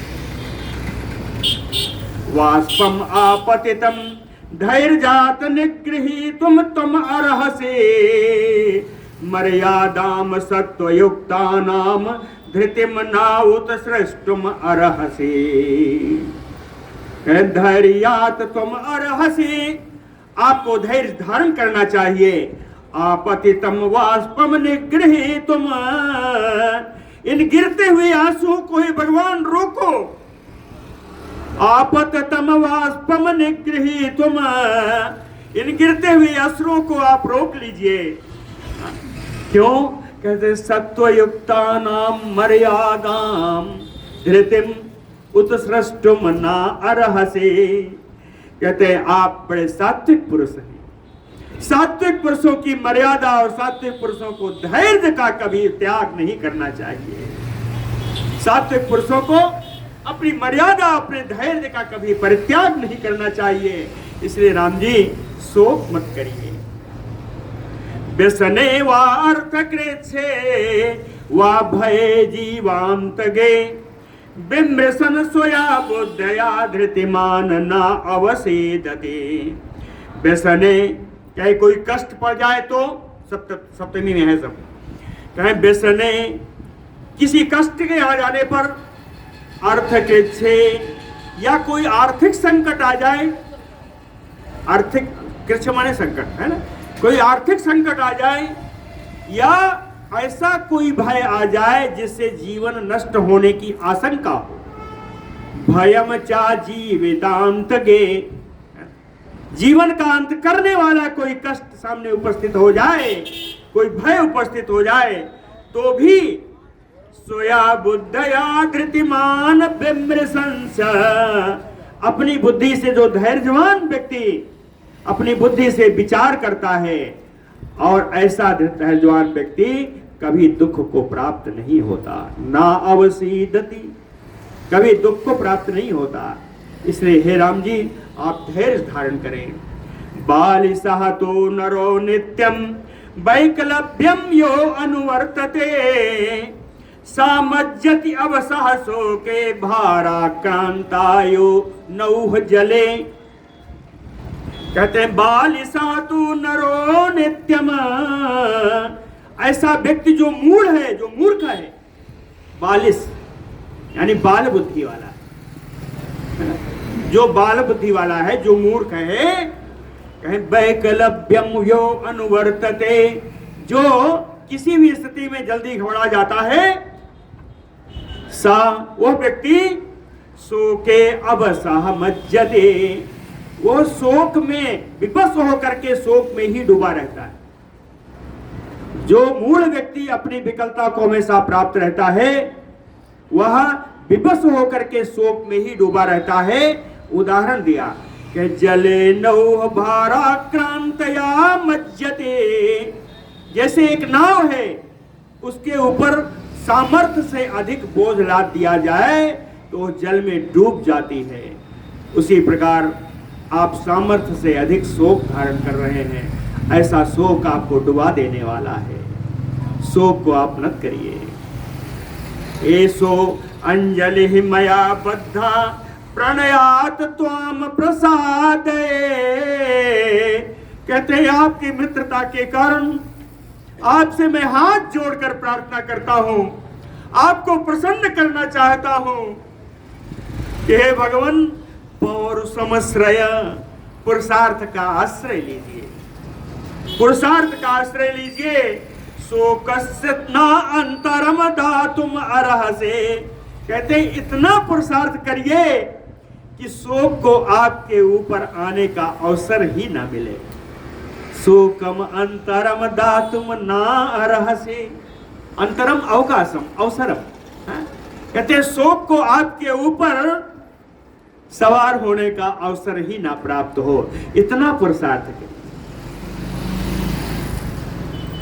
Speaker 1: वाष्पम आपतितम धैर्यजात निगृहीतुम तुम अर्हसे, मर्यादाम सत्वयुक्तानाम धृतिम नाउत सृष्टुम अर्हसे। धैर्यात तुम अर्हसे, आपको धैर्य धारण करना चाहिए। आपतितम वाष्पम निगृहीतुम, इन गिरते हुए आंसुओं को ही भगवान रोको। आपततम वाष्पम निगृहीतुम, इन गिरते हुए अश्रुओं को आप रोक लीजिए। क्यों? कहते सत्वयुक्ता नाम मर्यादाम धृतिम उत्सृष्टुम ना अर्हसे। कहते आप बड़े सात्विक पुरुष हैं। सात्विक पुरुषों की मर्यादा और सात्विक पुरुषों को धैर्य का कभी त्याग नहीं करना चाहिए। सात्विक पुरुषों को अपनी मर्यादा अपने धैर्य का कभी परित्याग नहीं करना चाहिए। इसलिए राम जी शोक मत करिए। व्यसने वा अर्थ कृच्छे वा भय जीवांतगे बिम्रसन सोया बुद्धया धृतिमान न अवसेदते। व्यसने चाहे कोई कष्ट पड़ जाए तो सप्तमी में है सब। कहें व्यसने किसी कष्ट के आ जाने पर, अर्थ के छे या कोई आर्थिक संकट आ जाए, आर्थिक कृष्ण माने संकट है ना, कोई आर्थिक संकट आ जाए या ऐसा कोई भय आ जाए जिससे जीवन नष्ट होने की आशंका हो। भयम चा जीवितांत गे, जीवन का अंत करने वाला कोई कष्ट सामने उपस्थित हो जाए, कोई भय उपस्थित हो जाए तो भी सोया बुद्धया धृतिमान बिम्रसंस, अपनी बुद्धि से जो धैर्यवान व्यक्ति अपनी बुद्धि से विचार करता है और ऐसा धैर्यवान व्यक्ति कभी दुख को प्राप्त नहीं होता। ना अवसीदति, कभी दुख को प्राप्त नहीं होता। इसलिए हे राम जी आप धैर्य धारण करें। बालिसः तो नरो नित्यम वैकलभ्यम यो अनुवर्तते सामज्जति अवसः शोके भाराक्रांतायो नौह जले। कहते हैं बालिसः तो नरो नित्यम, ऐसा व्यक्ति जो मूढ़ है, जो मूर्ख है, बालिस यानी बाल बुद्धि वाला, जो बाल बुद्धि वाला है, जो मूर्ख है, कहें वैकलभ्यम यो अनुवर्तते, जो किसी भी स्थिति में जल्दी घबरा जाता है, सा वह व्यक्ति शोके अवसः मज्जते, वो शोक में विवश होकर के शोक में ही डूबा रहता है। जो मूढ़ व्यक्ति अपनी विकलता को हमेशा प्राप्त रहता है वह विवश होकर के शोक में ही डूबा रहता है। उदाहरण दिया कि जले नौह भाराक्रांतया मज्जते, जैसे एक नाव है उसके ऊपर सामर्थ्य से अधिक बोझ लाद दिया जाए तो जल में डूब जाती है। उसी प्रकार आप सामर्थ्य से अधिक शोक धारण कर रहे हैं, ऐसा शोक आपको डुबा देने वाला है। शोक को आप मत करिए। एसो अंजलि मया बद्धा प्रणयात त्वाम प्रसाद, कहते हैं आपकी मित्रता के कारण आपसे मैं हाथ जोड़कर प्रार्थना करता हूं, आपको प्रसन्न करना चाहता हूं कि हे भगवान पौरुषमश्रय, पुरुषार्थ का आश्रय लीजिए, पुरुषार्थ का आश्रय लीजिए। शोकस्य न अंतरम दातुम अर्हसे, कहते हैं इतना पुरुषार्थ करिए कि शोक को आपके ऊपर आने का अवसर ही ना मिले। शोकम अंतरम दातुम ना अर्हसे, अंतरम अवकाशम अवसरम, कहते हैं शोक को आपके ऊपर सवार होने का अवसर ही ना प्राप्त हो, इतना पुरुषार्थ करिए।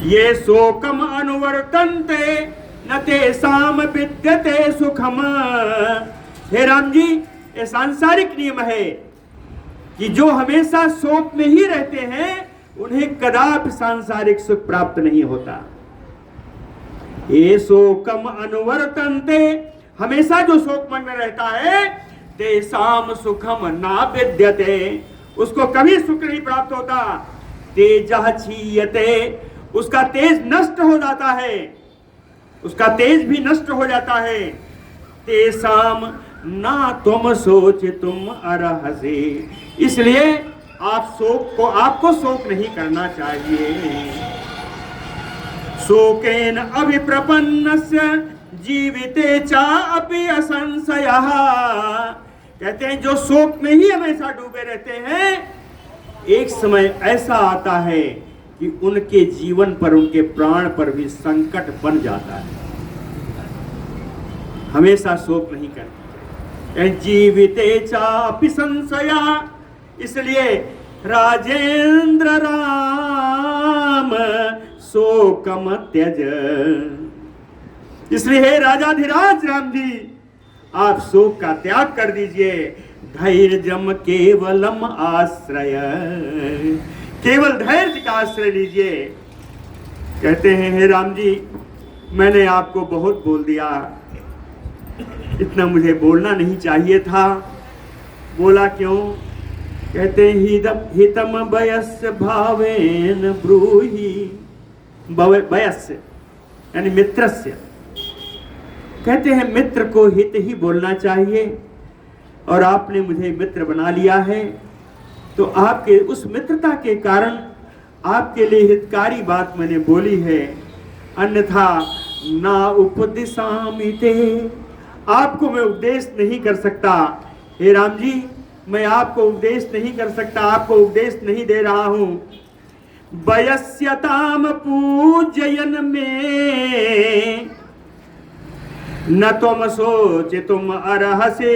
Speaker 1: ये शोकम अनुवर्तन्ते न तेषाम विद्यते सुखम, हे राम जी ये सांसारिक नियम है कि जो हमेशा शोक में ही रहते हैं उन्हें कदापि सांसारिक सुख प्राप्त नहीं होता। ये शोकम अनुवर्तन्ते, हमेशा जो शोक मन में रहता है, तेषाम सुखम ना विद्यते, उसको कभी सुख नहीं प्राप्त होता। तेजः क्षीयते, उसका तेज नष्ट हो जाता है, उसका तेज भी नष्ट हो जाता है। तेसाम ना तुम सोच तुम अर्हसे, इसलिए आपको शोक नहीं करना चाहिए। शोकेन अभिप्रपन्नस्य जीविते चा अपि असंशयः, कहते हैं जो शोक में ही हमेशा डूबे रहते हैं, एक समय ऐसा आता है कि उनके जीवन पर, उनके प्राण पर भी संकट बन जाता है। हमेशा शोक नहीं करना, जीविते चापि संशया। इसलिए राजेंद्र राम शोकम त्यज। इसलिए हे राजाधिराज राम जी, आप शोक का त्याग कर दीजिए। धैर्यम केवलम आश्रय, केवल धैर्य का आश्रय लीजिए। कहते हैं हे राम जी, मैंने आपको बहुत बोल दिया, इतना मुझे बोलना नहीं चाहिए था। बोला क्यों? कहते हैं हितम वयस्य भावेन ब्रूहि। वयस्य यानी मित्रस्य। कहते हैं मित्र को हित ही बोलना चाहिए, और आपने मुझे मित्र बना लिया है, तो आपके उस मित्रता के कारण आपके लिए हितकारी बात मैंने बोली है। अन्यथा ना उपदिशामि ते, आपको मैं उपदेश नहीं कर सकता। हे राम जी, मैं आपको उपदेश नहीं कर सकता, आपको उपदेश नहीं दे रहा हूं। वयस्यताम पूजयन में न तुम सोचितुम अर्हसे।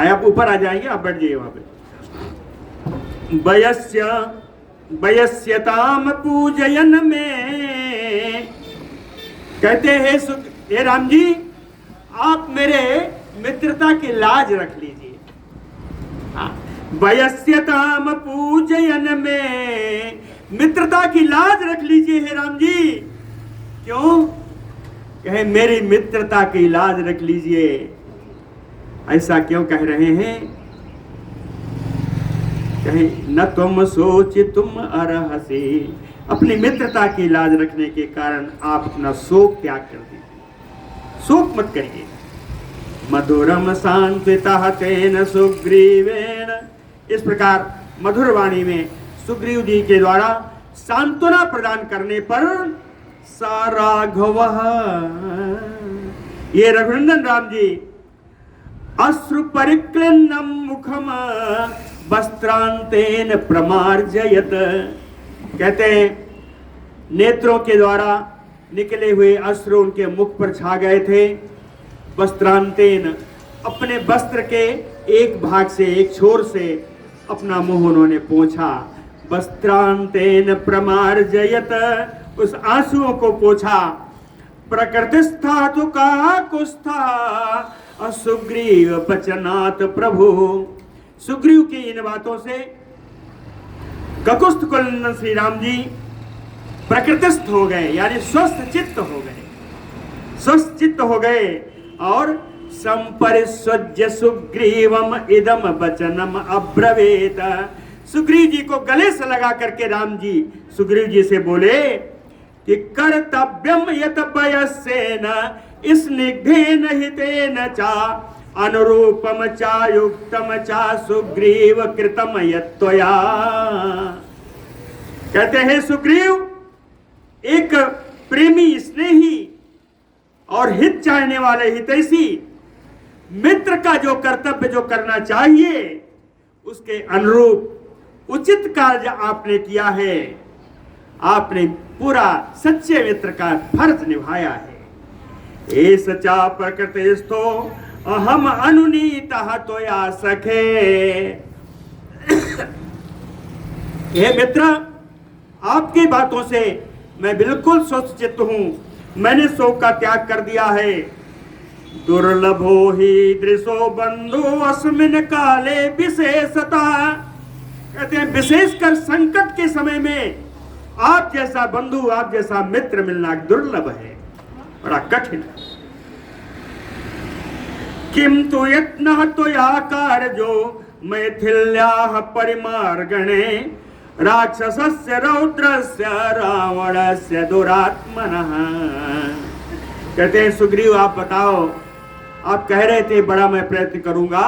Speaker 1: आप ऊपर आ जाएंगे, आप बैठ जाइए वहां पे। वयस्यताम पूजयन में, कहते हैं हे राम जी, आप मेरे मित्रता की लाज रख लीजिए। वयस्यताम पूजयन में, मित्रता की लाज रख लीजिए हे राम जी। क्यों? कहे मेरी मित्रता की लाज रख लीजिए। ऐसा क्यों कह रहे हैं? कहे न तुम सोच तुम अर्हसे, अपनी मित्रता की लाज रखने के कारण आप अपना शोक त्याग कर दीजिए। शोक मत करिए। मधुरम सांत्वितः तेन सुग्रीवेण, इस प्रकार मधुर वाणी में सुग्रीव जी के द्वारा सांत्वना प्रदान करने पर सा राघव, ये रघुनंदन राम जी, अश्रु परिक्लिन्नम मुखम वस्त्रांतेन प्रमार्जयत। कहते हैं नेत्रों के द्वारा निकले हुए अश्रु उनके मुख पर छा गए थे। वस्त्रांतेन, अपने वस्त्र के एक भाग से, एक छोर से अपना मुंह उन्होंने पोंछा। वस्त्रांतेन प्रमार्जयत, उस आंसुओं को पोंछा। प्रकृतिस्था तो काकुस्था सुग्रीव वचनात् प्रभु। सुग्रीव की इन बातों से ककुस्थ कुलनंदन श्री राम जी प्रकृतिस्थ हो गए, यानी स्वस्थ चित्त हो गए, स्वस्थ चित्त हो गए। और संपरिस्वज्य सुग्रीवम इदम वचनम अब्रवीत, सुग्रीव जी को गले से लगा करके राम जी सुग्रीव जी से बोले कि कर्तव्यम यत वयस्येन स्निग्धेन हितेन चा अनुरूपम चा युक्तम चा सुग्रीव कृतम यत्त्वया। कहते हैं सुग्रीव, एक प्रेमी, स्नेही और हित चाहने वाले हितैषी मित्र का जो कर्तव्य जो करना चाहिए, उसके अनुरूप उचित कार्य आपने किया है। आपने पूरा सच्चे मित्र का फर्ज निभाया है। ए सचा प्रकृतिस्थो अहम अनुनीतः त्वया सखे। हे मित्र, आपकी बातों से मैं बिल्कुल स्वस्थ चित्त हूं। मैंने शोक का त्याग कर दिया है। दुर्लभो ही दृशो बंधु अस्मिन काले विशेषता। कहते हैं विशेषकर संकट के समय में आप जैसा बंधु, आप जैसा मित्र मिलना दुर्लभ है, बड़ा कठिन है। किंतु यत्नः त्वया कार्यो मैथिल्याः परिमार्गणे राक्षसस्य रौद्रस्य रावणस्य दुरात्मनः। कहते हैं सुग्रीव, आप बताओ, आप कह रहे थे बड़ा मैं प्रयत्न करूंगा,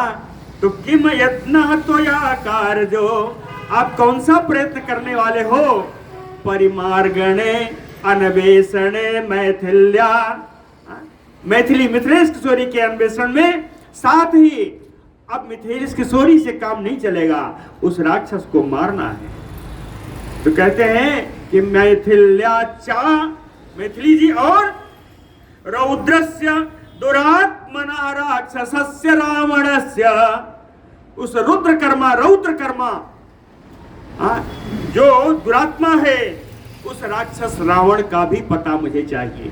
Speaker 1: तो किम यत्नः त्वया कार्यो, आप कौन सा प्रयत्न करने वाले हो? परिमार्गणे अन्वेषणे मैथिल्या, मैथिली मिथिलेश किशोरी के अन्वेषण में, साथ ही अब मिथिलेश किशोरी से काम नहीं चलेगा, उस राक्षस को मारना है। तो कहते हैं कि मैथिली जी और रौद्रस्य दुरात्मना राक्षसस्य रावणस्य, उस रौद्र कर्मा जो दुरात्मा है, उस राक्षस रावण का भी पता मुझे चाहिए,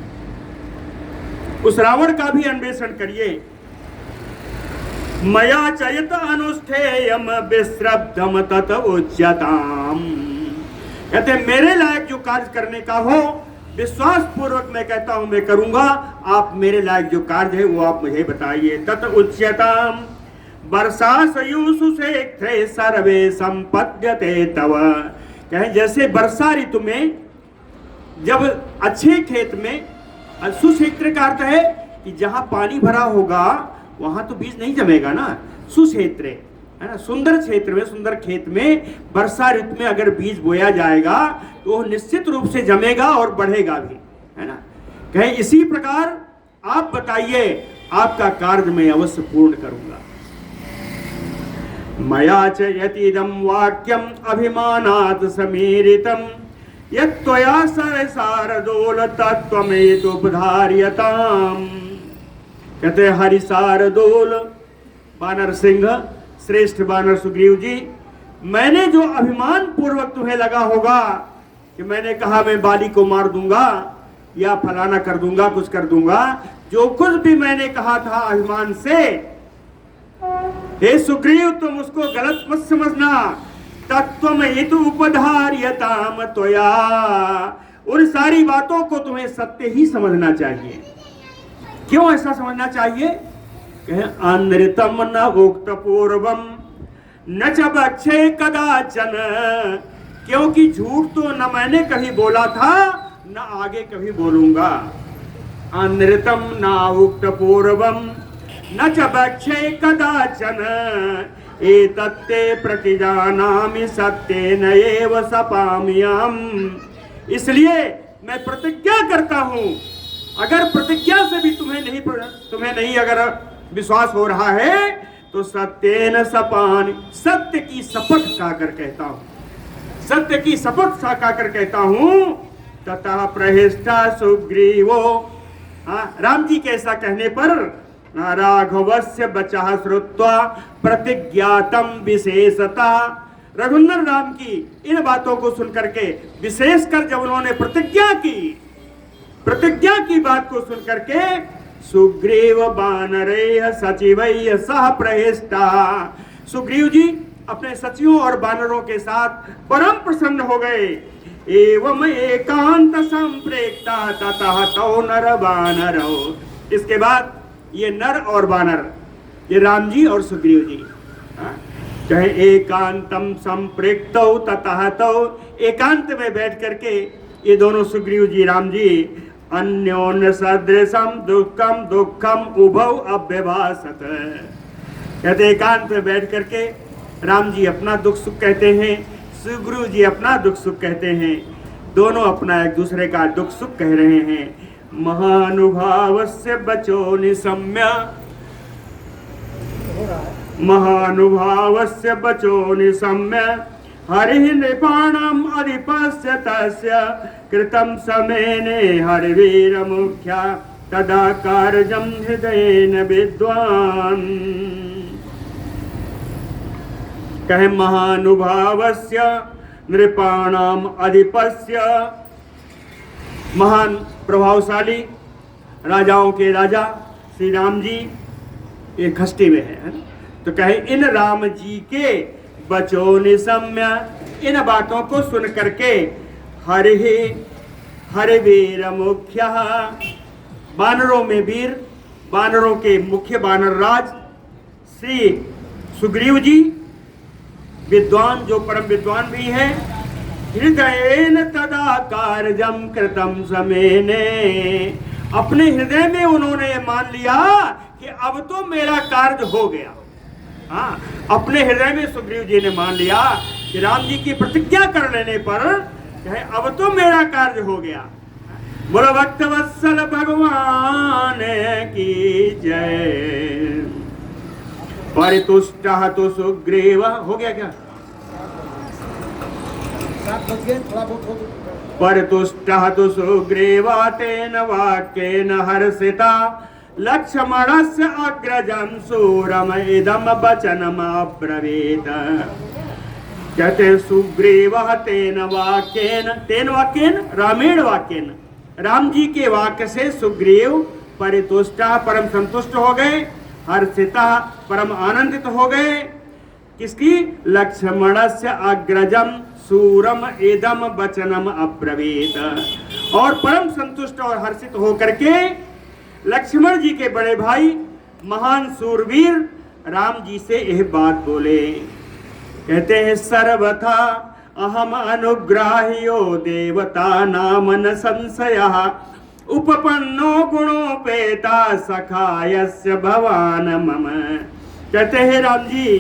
Speaker 1: उस रावण का भी अन्वेषण करिए। मया चयत अनुष्ठेयम विश्रब्धम तत उच्यताम, कहते मेरे लायक जो कार्य करने का हो विश्वास पूर्वक मैं कहता हूं मैं करूंगा, आप मेरे लायक जो कार्य है वो आप मुझे बताइए। तत उच्यताम वर्षा सयुषु से सर्वे संपद्यते तव, कहें जैसे वर्षा ऋतु में जब अच्छे खेत में, सुक्षेत्र का अर्थ है कि जहां पानी भरा होगा वहां तो बीज नहीं जमेगा ना, सुक्षेत्र है ना, सुंदर क्षेत्र में, सुंदर खेत में वर्षा ऋतु में अगर बीज बोया जाएगा तो वो निश्चित रूप से जमेगा और बढ़ेगा भी, है ना। कहें इसी प्रकार आप बताइए, आपका कार्य मैं अवश्य पूर्ण करूंगा। मया च यतीदं वाक्यम अभिमानात् समीरितम यत्त्वया सरसारदोल तत्त्वमेतुपधार्यताम्, कहते हरि शारदोल बानर सिंह, श्रेष्ठ बानर सुग्रीव जी, मैंने जो अभिमान पूर्वक तुम्हें लगा होगा कि मैंने कहा मैं बाली को मार दूंगा या फलाना कर दूंगा, कुछ कर दूंगा, जो कुछ भी मैंने कहा था अभिमान से, हे सुग्रीव तुम उसको गलत मत समझना। तत्त्वमेतु उपधार्यताम त्वया, उन सारी बातों को तुम्हें सत्य ही समझना चाहिए। क्यों ऐसा समझना चाहिए? अनृतम न उक्त पूर्वम न च बक्षे कदाचन, क्योंकि झूठ तो न मैंने कभी बोला था न आगे कभी बोलूंगा। अनृतम न उक्त पूर्वम न च बक्षे कदाचन एतत्ते प्रतिजानामि सत्येन एव सपाम्यहम्, इसलिए मैं प्रतिज्ञा करता हूं, अगर प्रतिज्ञा से भी तुम्हें नहीं अगर विश्वास हो रहा है तो सत्येन सपानि, सत्य की शपथ खाकर कहता हूं, सत्य की शपथ खाकर कहता हूं। ततः प्रहिष्ठा सुग्रीवो, राम जी के ऐसा कहने पर राघवस्य बचः श्रुत्वा प्रतिज्ञातम विशेषता, रघुनंदन राम की इन बातों को सुनकर के विशेषकर जब उन्होंने प्रतिज्ञा की बात को सुनकर के सुग्रीव बानरैः सचिवैः सह प्रहिष्टा, सुग्रीव जी अपने सचिवों और बानरों के साथ परम प्रसन्न हो गए। एवं एकांत संप्रेक्ता ततः तौ नर बानरौ, इसके बाद ये नर और बानर, ये राम जी और सुग्रीव जी, चाहे एकांतम संप्रेक्तौ ततः तौ, एकांत में बैठ करके ये दोनों सुग्रीव जी राम जी अन्योन्य सदृशम दुखम दुखम उभौ अभ्यभासत, कहते एकांत में बैठ करके राम जी अपना दुख सुख कहते हैं, सुग्रीव जी अपना दुख सुख कहते हैं, दोनों अपना एक दूसरे का दुख सुख कह रहे हैं। महानुभावस्य बचो निशम्य, महानुभावस्य बचो निशम्य हरिः नृपाणाम् अधिपस्य तस्य कृतं समेने हरिवीर मुख्या तदा कार्यं हृदयेन विद्वान्, कहे महानुभावस्य नृपाणाम् अधिपस्य, महान प्रभावशाली राजाओं के राजा श्री राम जी ये खष्टी में है, तो कहे इन राम जी के बचो निशम्य, इन बातों को सुन करके हरिवीर मुख्य, बानरों में वीर, बानरों के मुख्य बानर राज श्री सुग्रीव जी, विद्वान जो परम विद्वान भी है, हृदयेन तदा कार्यम कृतम समेने, अपने हृदय में उन्होंने मान लिया कि अब तो मेरा कार्य हो गया। हाँ, अपने हृदय में सुग्रीव जी ने मान लिया कि राम जी की प्रतिज्ञा कर लेने पर अब तो मेरा कार्य हो गया। बोलो भक्त वत्सल भगवान की जय, परितुष्टः तु सुग्रीव, हो गया क्या? परितुष्टः तु सुग्रीव तेन वाक्येन हर्षिता लक्ष्मणस्य अग्रजं सूरम इदम वचनम अब्रवीत। कहते सुग्रीवः तेन वाक्येन रामेण वाक्येन, राम जी के वाक्य से सुग्रीव परितुष्टः परम संतुष्ट हो गए, हर्षिता परम आनंदित हो गए। किसकी? लक्ष्मणस्य अग्रजम सूरम इदम वचनम अब्रवीत। और परम संतुष्ट और हर्षित होकर के लक्ष्मण जी के बड़े भाई महान सूरवीर राम जी से यह बात बोले। कहते हैं सर्वथा अहम अनुग्राह्यो देवता नाम न संशयः उपपन्नो गुणोपेता सखायस्य भवान मम। कहते हैं राम जी,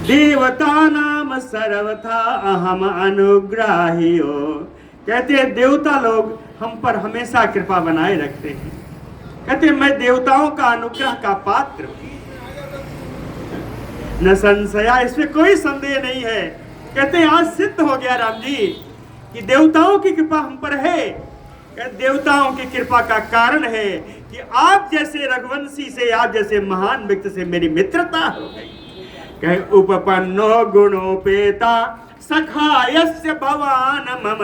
Speaker 1: देवता नाम सर्वथा अहम अनुग्राह्यो। कहते हैं देवता लोग हम पर हमेशा कृपा बनाए रखते हैं। कहते हैं मैं देवताओं का अनुग्रह का पात्र हूं, न संशया, इसमें कोई संदेह नहीं है। कहते हैं आज सिद्ध हो गया राम जी कि देवताओं की कृपा हम पर है। देवताओं की कृपा का कारण है कि आप जैसे रघुवंशी से, आप जैसे महान व्यक्ति से मेरी मित्रता हो गई। कहे उपपन्नो गुणोपेता सखायस्य भवान मम।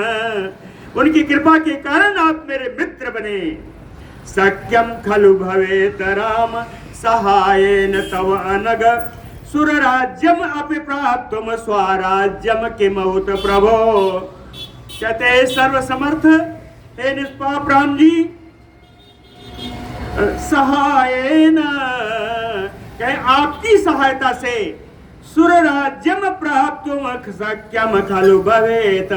Speaker 1: उनकी कृपा के कारण आप मेरे मित्र बने। सख्यम खलु भवेत राम सहायेन तव अनग सुरराज्यम अपि प्राप्तुम स्वराज्यम किमउत प्रभो। कहते हैं सर्वसमर्थ हे निष्पाप राम जी, सहायेन, कहे आपकी सहायता से सुरराज्यम प्राप्तुम सख्यम खलु भवेत,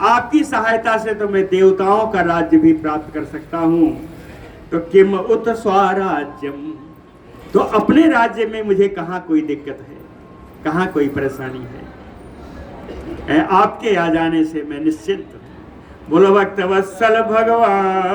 Speaker 1: आपकी सहायता से तो मैं देवताओं का राज्य भी प्राप्त कर सकता हूं। तो किम उत स्वराज्यम, तो अपने राज्य में मुझे कहां कोई दिक्कत है, कहां कोई परेशानी है। आपके आ जाने से मैं निश्चिंत हूं। बोलो भक्त वत्सल भगवान।